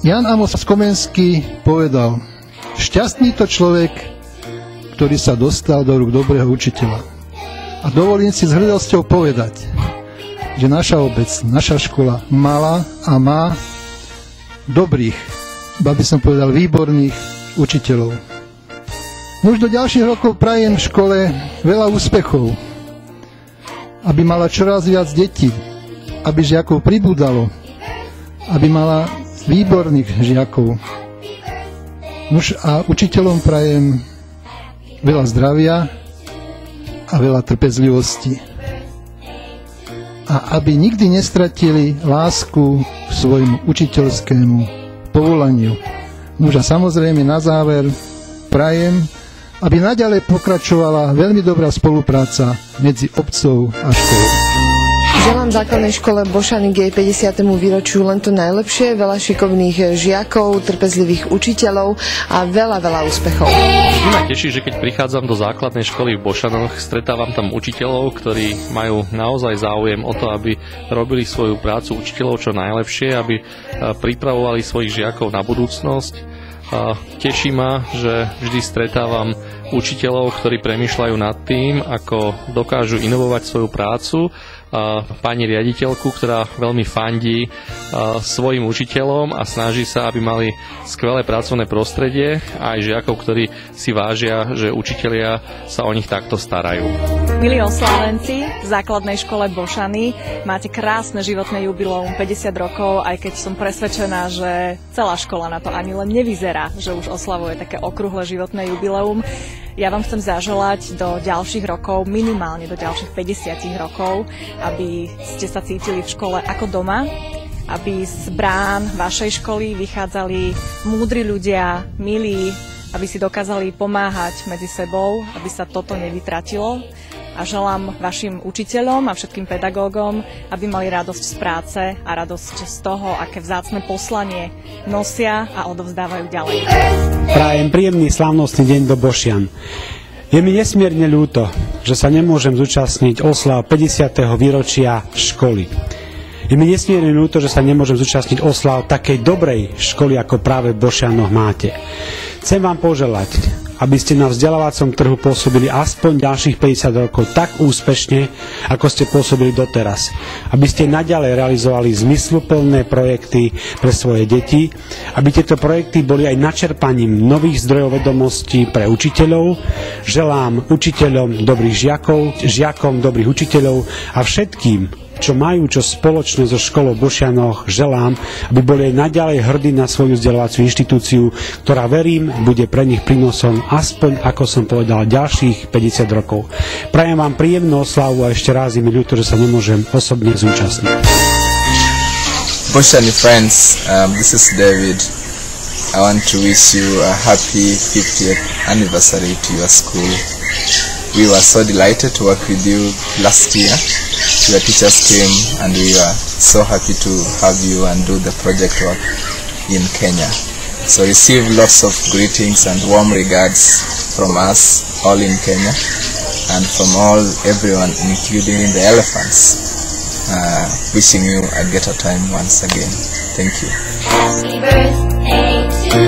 Jan Amos Komenský povedal: šťastný to človek, ktorý sa dostal do rúk dobrého učiteľa. A dovolím si s hrdosťou povedať, že naša obec, naša škola mala a má dobrých, by som povedal výborných učiteľov. Už do ďalších rokov prajem v škole veľa úspechov, aby mala čoraz viac detí, aby žiakov pribúdalo, aby mala výborných žiakov. Nuž a učiteľom prajem veľa zdravia a veľa trpezlivosti. A aby nikdy nestratili lásku k svojmu učiteľskému povolaniu. Nuž a samozrejme na záver prajem, aby naďalej pokračovala veľmi dobrá spolupráca medzi obcov a školou. Želám základnej škole Bošany k jej 50. výročiu len to najlepšie, veľa šikovných žiakov, trpezlivých učiteľov a veľa úspechov. Mňa teší, že keď prichádzam do základnej školy v Bošanoch, stretávam tam učiteľov, ktorí majú naozaj záujem o to, aby robili svoju prácu učiteľov čo najlepšie, aby pripravovali svojich žiakov na budúcnosť. Teší ma, že vždy stretávam učiteľov, ktorí premýšľajú nad tým, ako dokážu inovovať svoju prácu. Pani riaditeľku, ktorá veľmi fandí svojim učiteľom a snaží sa, aby mali skvelé pracovné prostredie, a aj žiakov, ktorí si vážia, že učitelia sa o nich takto starajú. Milí oslávenci, v základnej škole Bošany máte krásne životné jubileum 50 rokov, aj keď som presvedčená, že celá škola na to ani len nevyzerá, že už oslavuje také okrúhle životné jubileum. Ja vám chcem zaželať do ďalších rokov, minimálne do ďalších 50 rokov, aby ste sa cítili v škole ako doma, aby z brán vašej školy vychádzali múdri ľudia, milí, aby si dokázali pomáhať medzi sebou, aby sa toto nevytratilo. A želám vašim učiteľom a všetkým pedagógom, aby mali radosť z práce a radosť z toho, aké vzácne poslanie nosia a odovzdávajú ďalej. Prajem príjemný slávnostný deň do Bošian. Je mi nesmierne ľúto, že sa nemôžem zúčastniť oslav 50. výročia školy. Je mi nesmierne ľúto, že sa nemôžem zúčastniť oslav takej dobrej školy, ako práve v Bošianoch máte. Chcem vám poželať, aby ste na vzdelávacom trhu pôsobili aspoň ďalších 50 rokov tak úspešne, ako ste pôsobili doteraz. Aby ste naďalej realizovali zmysluplné projekty pre svoje deti, aby tieto projekty boli aj načerpaním nových zdrojov vedomostí pre učiteľov. Želám učiteľom dobrých žiakov, žiakom dobrých učiteľov a všetkým, čo majú čo spoločné so školou v Bošianoch, želám, aby boli aj naďalej hrdí na svoju vzdelávaciu inštitúciu, ktorá, verím, bude pre nich prínosom aspoň, ako som povedal, ďalších 50 rokov. Prajem vám príjemnú oslavu a ešte raz je mi ľúto, že sa nemôžem osobne zúčastniť. Boshani friends, this is David. I want to wish you a happy 50th anniversary to your school. We were so delighted to work with you last year. Your teachers came and we were so happy to have you and do the project work in Kenya. So receive lots of greetings and warm regards from us all in Kenya and from everyone, including the elephants. Wishing you a better time once again. Thank you. Happy birthday to